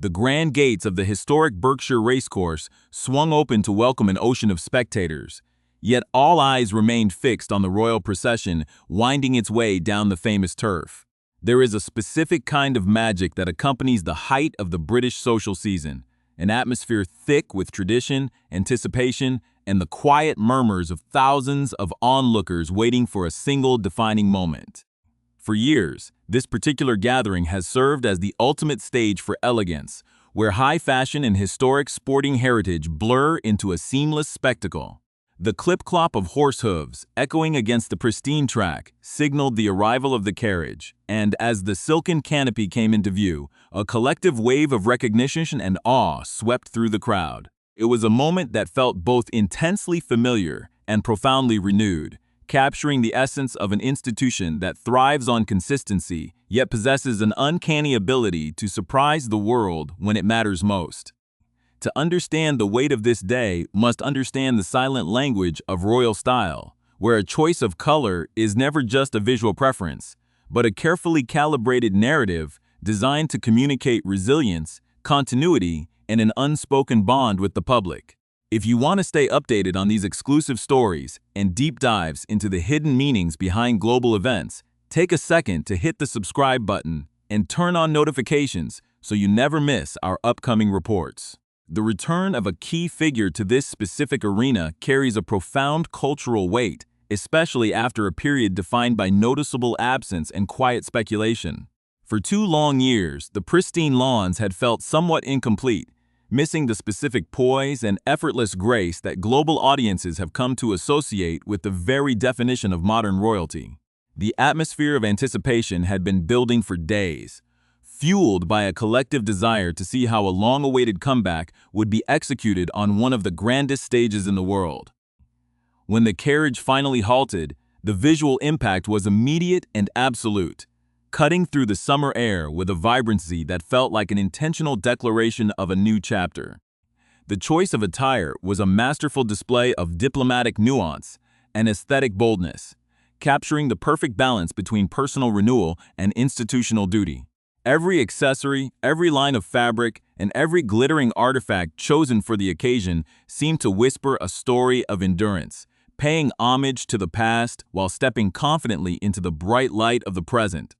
The grand gates of the historic Berkshire Racecourse swung open to welcome an ocean of spectators, yet all eyes remained fixed on the royal procession winding its way down the famous turf. There is a specific kind of magic that accompanies the height of the British social season, an atmosphere thick with tradition, anticipation, and the quiet murmurs of thousands of onlookers waiting for a single defining moment. For years, this particular gathering has served as the ultimate stage for elegance, where high fashion and historic sporting heritage blur into a seamless spectacle. The clip-clop of horse hooves, echoing against the pristine track, signaled the arrival of the carriage, and as the silken canopy came into view, a collective wave of recognition and awe swept through the crowd. It was a moment that felt both intensely familiar and profoundly renewed, capturing the essence of an institution that thrives on consistency, yet possesses an uncanny ability to surprise the world when it matters most. To understand the weight of this day must understand the silent language of royal style, where a choice of color is never just a visual preference, but a carefully calibrated narrative designed to communicate resilience, continuity, and an unspoken bond with the public. If you want to stay updated on these exclusive stories and deep dives into the hidden meanings behind global events, take a second to hit the subscribe button and turn on notifications so you never miss our upcoming reports. The return of a key figure to this specific arena carries a profound cultural weight, especially after a period defined by noticeable absence and quiet speculation. For 2 long years, the pristine lawns had felt somewhat incomplete, missing the specific poise and effortless grace that global audiences have come to associate with the very definition of modern royalty. The atmosphere of anticipation had been building for days, fueled by a collective desire to see how a long-awaited comeback would be executed on one of the grandest stages in the world. When the carriage finally halted, the visual impact was immediate and absolute, cutting through the summer air with a vibrancy that felt like an intentional declaration of a new chapter. The choice of attire was a masterful display of diplomatic nuance and aesthetic boldness, capturing the perfect balance between personal renewal and institutional duty. Every accessory, every line of fabric, and every glittering artifact chosen for the occasion seemed to whisper a story of endurance, paying homage to the past while stepping confidently into the bright light of the present.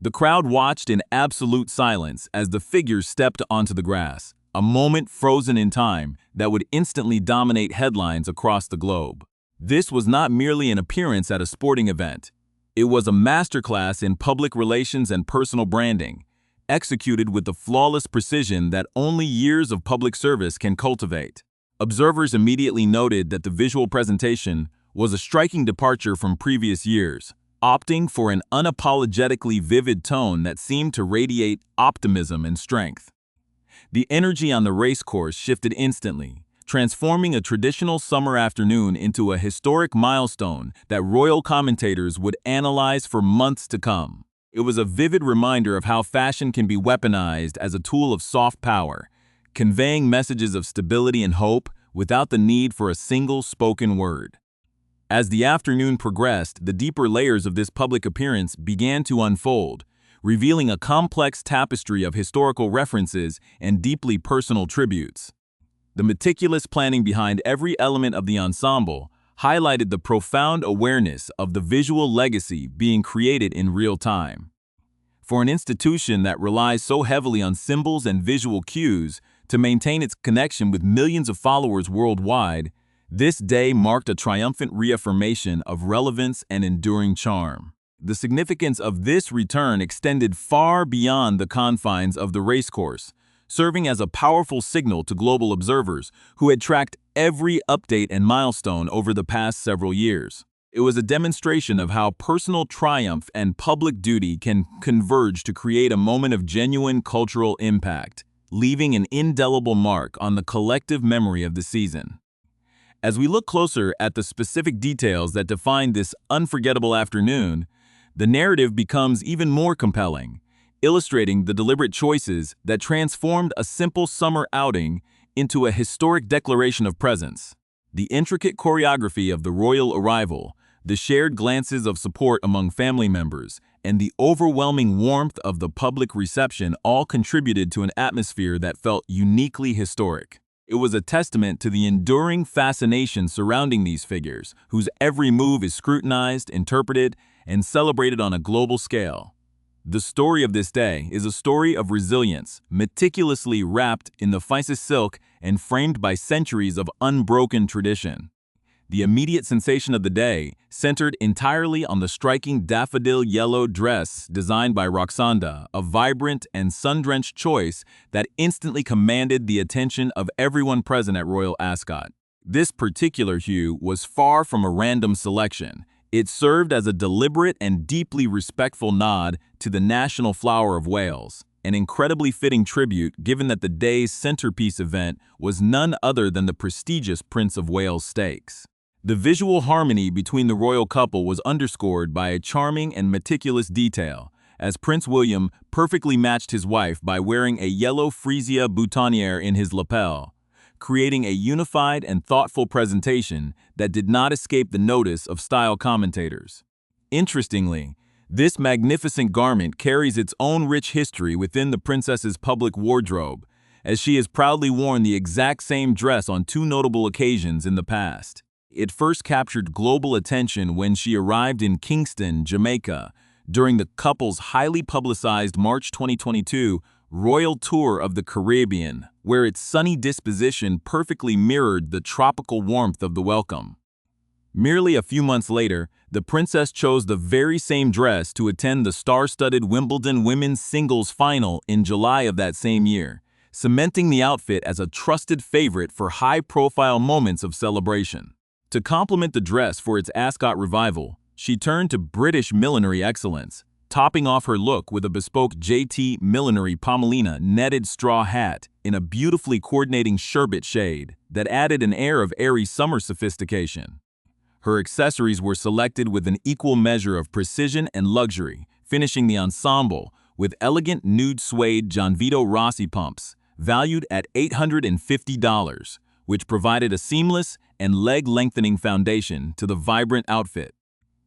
The crowd watched in absolute silence as the figures stepped onto the grass, a moment frozen in time that would instantly dominate headlines across the globe. This was not merely an appearance at a sporting event. It was a masterclass in public relations and personal branding, executed with the flawless precision that only years of public service can cultivate. Observers immediately noted that the visual presentation was a striking departure from previous years, opting for an unapologetically vivid tone that seemed to radiate optimism and strength. The energy on the racecourse shifted instantly, transforming a traditional summer afternoon into a historic milestone that royal commentators would analyze for months to come. It was a vivid reminder of how fashion can be weaponized as a tool of soft power, conveying messages of stability and hope without the need for a single spoken word. As the afternoon progressed, the deeper layers of this public appearance began to unfold, revealing a complex tapestry of historical references and deeply personal tributes. The meticulous planning behind every element of the ensemble highlighted the profound awareness of the visual legacy being created in real time. For an institution that relies so heavily on symbols and visual cues to maintain its connection with millions of followers worldwide, this day marked a triumphant reaffirmation of relevance and enduring charm. The significance of this return extended far beyond the confines of the racecourse, serving as a powerful signal to global observers who had tracked every update and milestone over the past several years. It was a demonstration of how personal triumph and public duty can converge to create a moment of genuine cultural impact, leaving an indelible mark on the collective memory of the season. As we look closer at the specific details that define this unforgettable afternoon, the narrative becomes even more compelling, illustrating the deliberate choices that transformed a simple summer outing into a historic declaration of presence. The intricate choreography of the royal arrival, the shared glances of support among family members, and the overwhelming warmth of the public reception all contributed to an atmosphere that felt uniquely historic. It was a testament to the enduring fascination surrounding these figures, whose every move is scrutinized, interpreted, and celebrated on a global scale. The story of this day is a story of resilience, meticulously wrapped in the finest silk and framed by centuries of unbroken tradition. The immediate sensation of the day centered entirely on the striking daffodil-yellow dress designed by Roxanda, a vibrant and sun-drenched choice that instantly commanded the attention of everyone present at Royal Ascot. This particular hue was far from a random selection. It served as a deliberate and deeply respectful nod to the national flower of Wales, an incredibly fitting tribute given that the day's centerpiece event was none other than the prestigious Prince of Wales Stakes. The visual harmony between the royal couple was underscored by a charming and meticulous detail, as Prince William perfectly matched his wife by wearing a yellow freesia boutonniere in his lapel, creating a unified and thoughtful presentation that did not escape the notice of style commentators. Interestingly, this magnificent garment carries its own rich history within the princess's public wardrobe, as she has proudly worn the exact same dress on two notable occasions in the past. It first captured global attention when she arrived in Kingston, Jamaica, during the couple's highly publicized March 2022 royal tour of the Caribbean, where its sunny disposition perfectly mirrored the tropical warmth of the welcome. Merely a few months later, the princess chose the very same dress to attend the star-studded Wimbledon women's singles final in July of that same year, cementing the outfit as a trusted favorite for high-profile moments of celebration. To complement the dress for its Ascot revival, she turned to British millinery excellence, topping off her look with a bespoke JT Millinery Pomelina netted straw hat in a beautifully coordinating sherbet shade that added an air of airy summer sophistication. Her accessories were selected with an equal measure of precision and luxury, finishing the ensemble with elegant nude suede Gianvito Rossi pumps, valued at $850, which provided a seamless and leg-lengthening foundation to the vibrant outfit.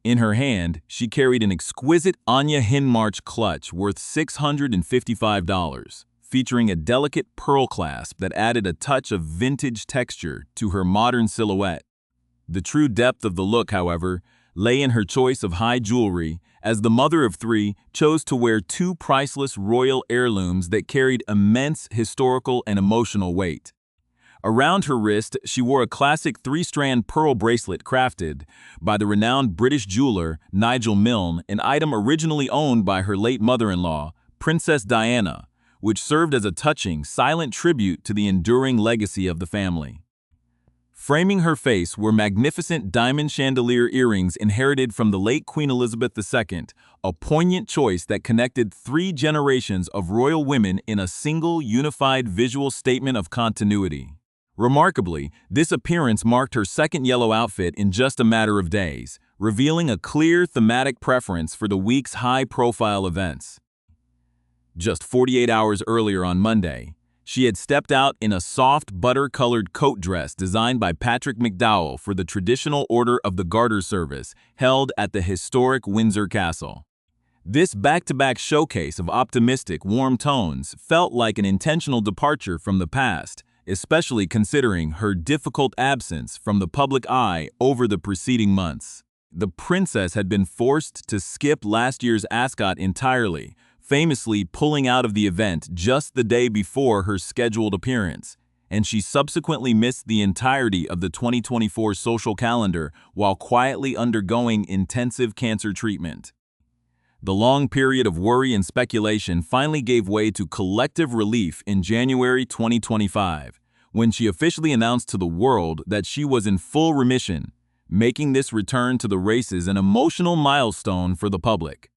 In her hand, she carried an exquisite Anya Hinmarch clutch worth $655, featuring a delicate pearl clasp that added a touch of vintage texture to her modern silhouette. The true depth of the look, however, lay in her choice of high jewelry, as the mother of three chose to wear two priceless royal heirlooms that carried immense historical and emotional weight. Around her wrist, she wore a classic three-strand pearl bracelet crafted by the renowned British jeweler Nigel Milne, an item originally owned by her late mother-in-law, Princess Diana, which served as a touching, silent tribute to the enduring legacy of the family. Framing her face were magnificent diamond chandelier earrings inherited from the late Queen Elizabeth II, a poignant choice that connected three generations of royal women in a single, unified visual statement of continuity. Remarkably, this appearance marked her second yellow outfit in just a matter of days, revealing a clear thematic preference for the week's high-profile events. Just 48 hours earlier on Monday, she had stepped out in a soft, butter-colored coat dress designed by Patrick McDowell for the traditional Order of the Garter service held at the historic Windsor Castle. This back-to-back showcase of optimistic, warm tones felt like an intentional departure from the past, especially considering her difficult absence from the public eye over the preceding months. The princess had been forced to skip last year's Ascot entirely, famously pulling out of the event just the day before her scheduled appearance, and she subsequently missed the entirety of the 2024 social calendar while quietly undergoing intensive cancer treatment. The long period of worry and speculation finally gave way to collective relief in January 2025, when she officially announced to the world that she was in full remission, making this return to the races an emotional milestone for the public.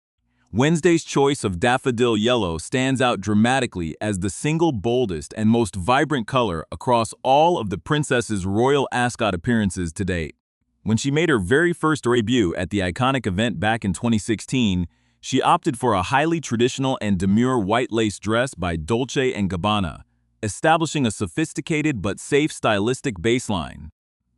Wednesday's choice of daffodil-yellow stands out dramatically as the single boldest and most vibrant color across all of the princess's Royal Ascot appearances to date. When she made her very first debut at the iconic event back in 2016, she opted for a highly traditional and demure white lace dress by Dolce & Gabbana, establishing a sophisticated but safe stylistic baseline.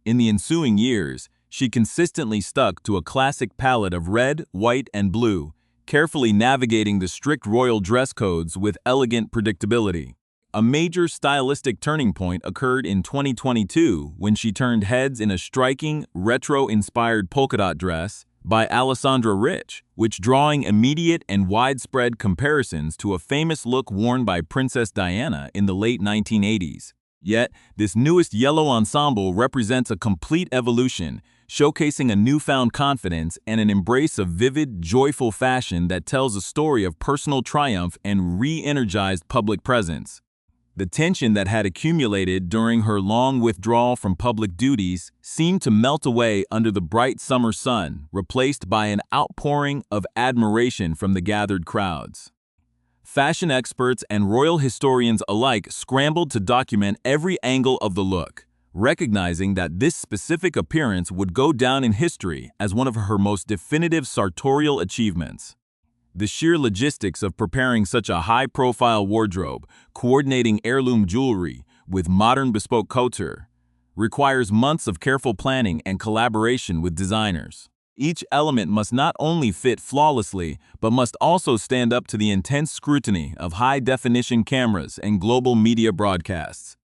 In the ensuing years, she consistently stuck to a classic palette of red, white, and blue, carefully navigating the strict royal dress codes with elegant predictability. A major stylistic turning point occurred in 2022 when she turned heads in a striking, retro-inspired polka dot dress by Alessandra Rich, which drawing immediate and widespread comparisons to a famous look worn by Princess Diana in the late 1980s. Yet, this newest yellow ensemble represents a complete evolution, showcasing a newfound confidence and an embrace of vivid, joyful fashion that tells a story of personal triumph and re-energized public presence. The tension that had accumulated during her long withdrawal from public duties seemed to melt away under the bright summer sun, replaced by an outpouring of admiration from the gathered crowds. Fashion experts and royal historians alike scrambled to document every angle of the look, recognizing that this specific appearance would go down in history as one of her most definitive sartorial achievements. The sheer logistics of preparing such a high-profile wardrobe, coordinating heirloom jewelry with modern bespoke couture, requires months of careful planning and collaboration with designers. Each element must not only fit flawlessly, but must also stand up to the intense scrutiny of high-definition cameras and global media broadcasts.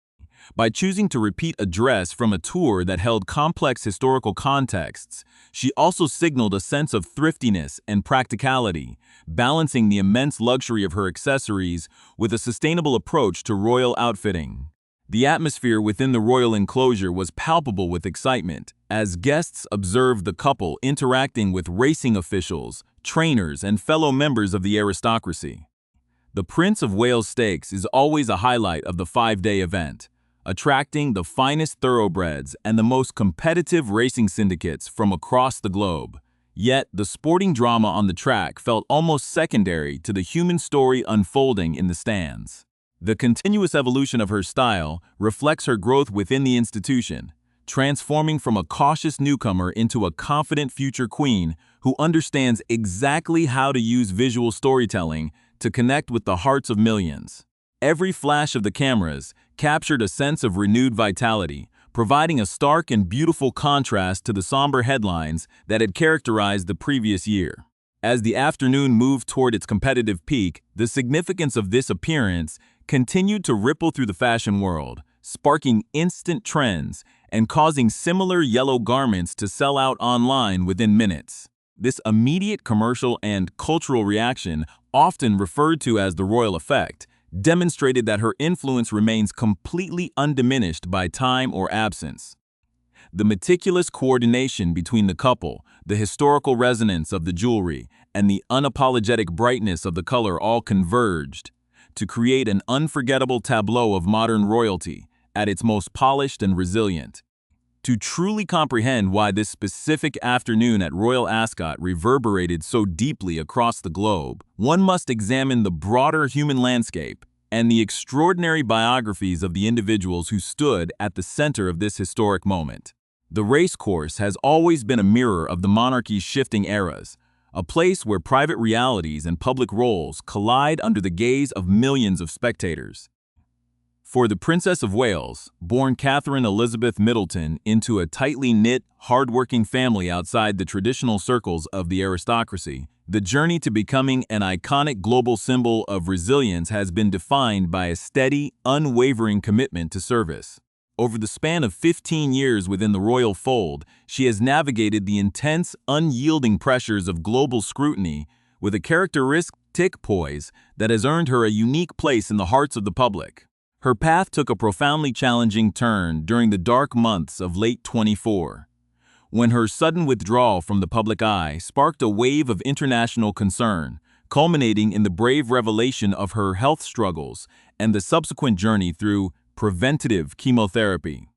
By choosing to repeat a dress from a tour that held complex historical contexts, she also signaled a sense of thriftiness and practicality, balancing the immense luxury of her accessories with a sustainable approach to royal outfitting. The atmosphere within the royal enclosure was palpable with excitement, as guests observed the couple interacting with racing officials, trainers, and fellow members of the aristocracy. The Prince of Wales Stakes is always a highlight of the 5-day event, attracting the finest thoroughbreds and the most competitive racing syndicates from across the globe. Yet, the sporting drama on the track felt almost secondary to the human story unfolding in the stands. The continuous evolution of her style reflects her growth within the institution, transforming from a cautious newcomer into a confident future queen who understands exactly how to use visual storytelling to connect with the hearts of millions. Every flash of the cameras captured a sense of renewed vitality, providing a stark and beautiful contrast to the somber headlines that had characterized the previous year. As the afternoon moved toward its competitive peak, the significance of this appearance continued to ripple through the fashion world, sparking instant trends and causing similar yellow garments to sell out online within minutes. This immediate commercial and cultural reaction, often referred to as the royal effect, demonstrated that her influence remains completely undiminished by time or absence. The meticulous coordination between the couple, the historical resonance of the jewelry, and the unapologetic brightness of the color all converged to create an unforgettable tableau of modern royalty at its most polished and resilient. To truly comprehend why this specific afternoon at Royal Ascot reverberated so deeply across the globe, one must examine the broader human landscape and the extraordinary biographies of the individuals who stood at the center of this historic moment. The racecourse has always been a mirror of the monarchy's shifting eras, a place where private realities and public roles collide under the gaze of millions of spectators. For the Princess of Wales, born Catherine Elizabeth Middleton into a tightly knit, hard-working family outside the traditional circles of the aristocracy, the journey to becoming an iconic global symbol of resilience has been defined by a steady, unwavering commitment to service. Over the span of 15 years within the royal fold, she has navigated the intense, unyielding pressures of global scrutiny with a characteristic poise that has earned her a unique place in the hearts of the public. Her path took a profoundly challenging turn during the dark months of late 24, when her sudden withdrawal from the public eye sparked a wave of international concern, culminating in the brave revelation of her health struggles and the subsequent journey through preventative chemotherapy.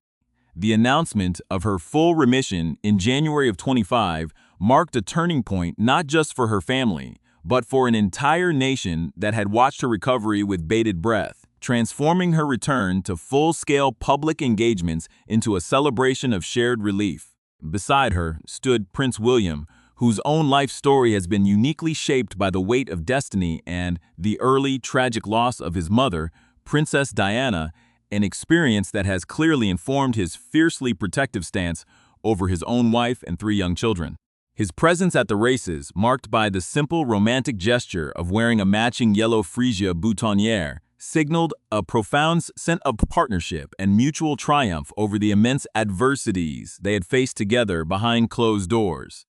The announcement of her full remission in January of 25 marked a turning point not just for her family, but for an entire nation that had watched her recovery with bated breath, transforming her return to full-scale public engagements into a celebration of shared relief. Beside her stood Prince William, whose own life story has been uniquely shaped by the weight of destiny and the early, tragic loss of his mother, Princess Diana, an experience that has clearly informed his fiercely protective stance over his own wife and 3 young children. His presence at the races, marked by the simple romantic gesture of wearing a matching yellow freesia boutonniere, signaled a profound sense of partnership and mutual triumph over the immense adversities they had faced together behind closed doors.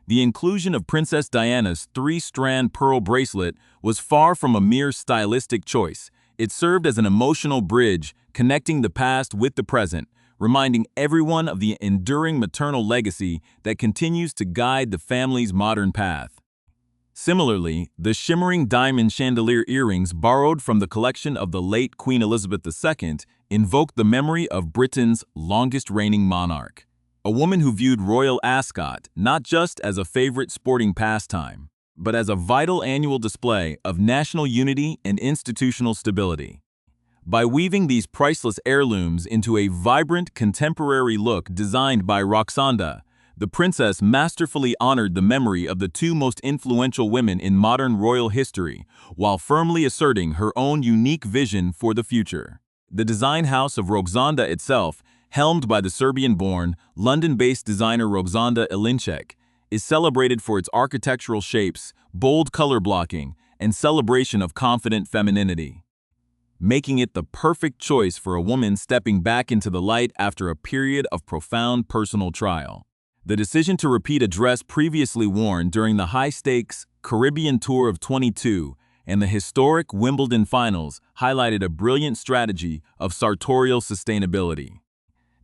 The inclusion of Princess Diana's three-strand pearl bracelet was far from a mere stylistic choice. It served as an emotional bridge connecting the past with the present, reminding everyone of the enduring maternal legacy that continues to guide the family's modern path. Similarly, the shimmering diamond chandelier earrings borrowed from the collection of the late Queen Elizabeth II invoked the memory of Britain's longest-reigning monarch, a woman who viewed Royal Ascot not just as a favorite sporting pastime, but as a vital annual display of national unity and institutional stability. By weaving these priceless heirlooms into a vibrant contemporary look designed by Roxanda, the princess masterfully honored the memory of the two most influential women in modern royal history, while firmly asserting her own unique vision for the future. The design house of Roxanda itself, helmed by the Serbian-born, London-based designer Roxanda Ilinček, is celebrated for its architectural shapes, bold color blocking, and celebration of confident femininity, making it the perfect choice for a woman stepping back into the light after a period of profound personal trial. The decision to repeat a dress previously worn during the high-stakes Caribbean Tour of 22 and the historic Wimbledon finals highlighted a brilliant strategy of sartorial sustainability,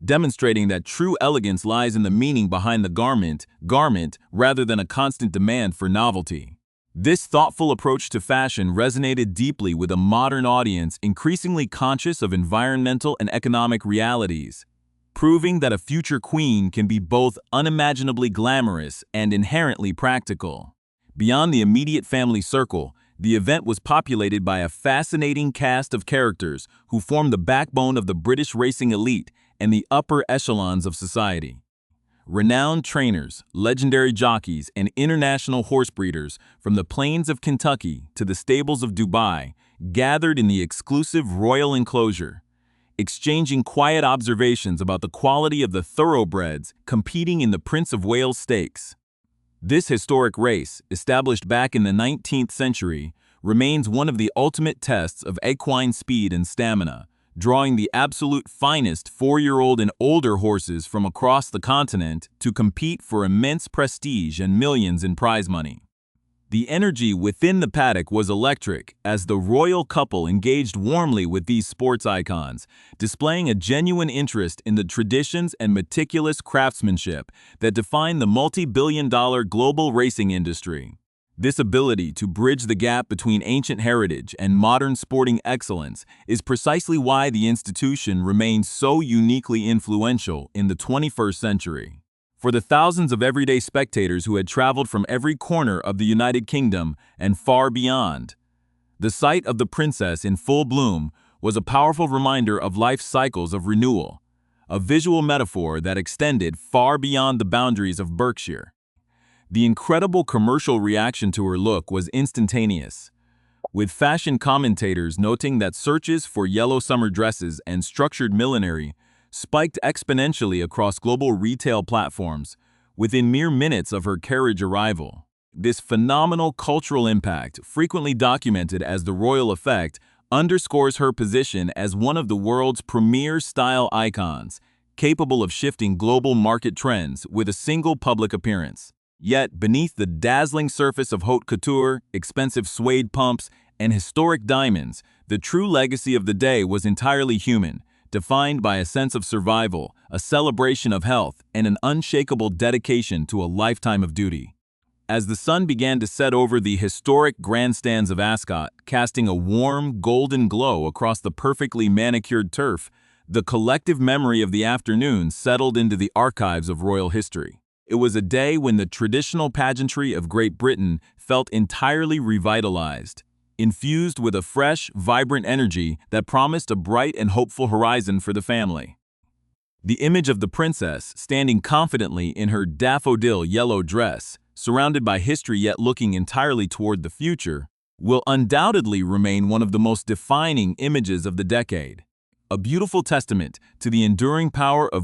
demonstrating that true elegance lies in the meaning behind the garment rather than a constant demand for novelty. This thoughtful approach to fashion resonated deeply with a modern audience increasingly conscious of environmental and economic realities, proving that a future queen can be both unimaginably glamorous and inherently practical. Beyond the immediate family circle, the event was populated by a fascinating cast of characters who formed the backbone of the British racing elite and the upper echelons of society. Renowned trainers, legendary jockeys, and international horse breeders from the plains of Kentucky to the stables of Dubai gathered in the exclusive royal enclosure, exchanging quiet observations about the quality of the thoroughbreds competing in the Prince of Wales Stakes. This historic race, established back in the 19th century, remains one of the ultimate tests of equine speed and stamina, drawing the absolute finest four-year-old and older horses from across the continent to compete for immense prestige and millions in prize money. The energy within the paddock was electric as the royal couple engaged warmly with these sports icons, displaying a genuine interest in the traditions and meticulous craftsmanship that define the multi-billion-dollar global racing industry. This ability to bridge the gap between ancient heritage and modern sporting excellence is precisely why the institution remains so uniquely influential in the 21st century. For the thousands of everyday spectators who had traveled from every corner of the United Kingdom and far beyond, the sight of the princess in full bloom was a powerful reminder of life's cycles of renewal, a visual metaphor that extended far beyond the boundaries of Berkshire. The incredible commercial reaction to her look was instantaneous, with fashion commentators noting that searches for yellow summer dresses and structured millinery spiked exponentially across global retail platforms within mere minutes of her carriage arrival. This phenomenal cultural impact, frequently documented as the royal effect, underscores her position as one of the world's premier style icons, capable of shifting global market trends with a single public appearance. Yet, beneath the dazzling surface of haute couture, expensive suede pumps, and historic diamonds, the true legacy of the day was entirely human, defined by a sense of survival, a celebration of health, and an unshakable dedication to a lifetime of duty. As the sun began to set over the historic grandstands of Ascot, casting a warm, golden glow across the perfectly manicured turf, the collective memory of the afternoon settled into the archives of royal history. It was a day when the traditional pageantry of Great Britain felt entirely revitalized, infused with a fresh, vibrant energy that promised a bright and hopeful horizon for the family. The image of the princess, standing confidently in her daffodil-yellow dress, surrounded by history yet looking entirely toward the future, will undoubtedly remain one of the most defining images of the decade, a beautiful testament to the enduring power of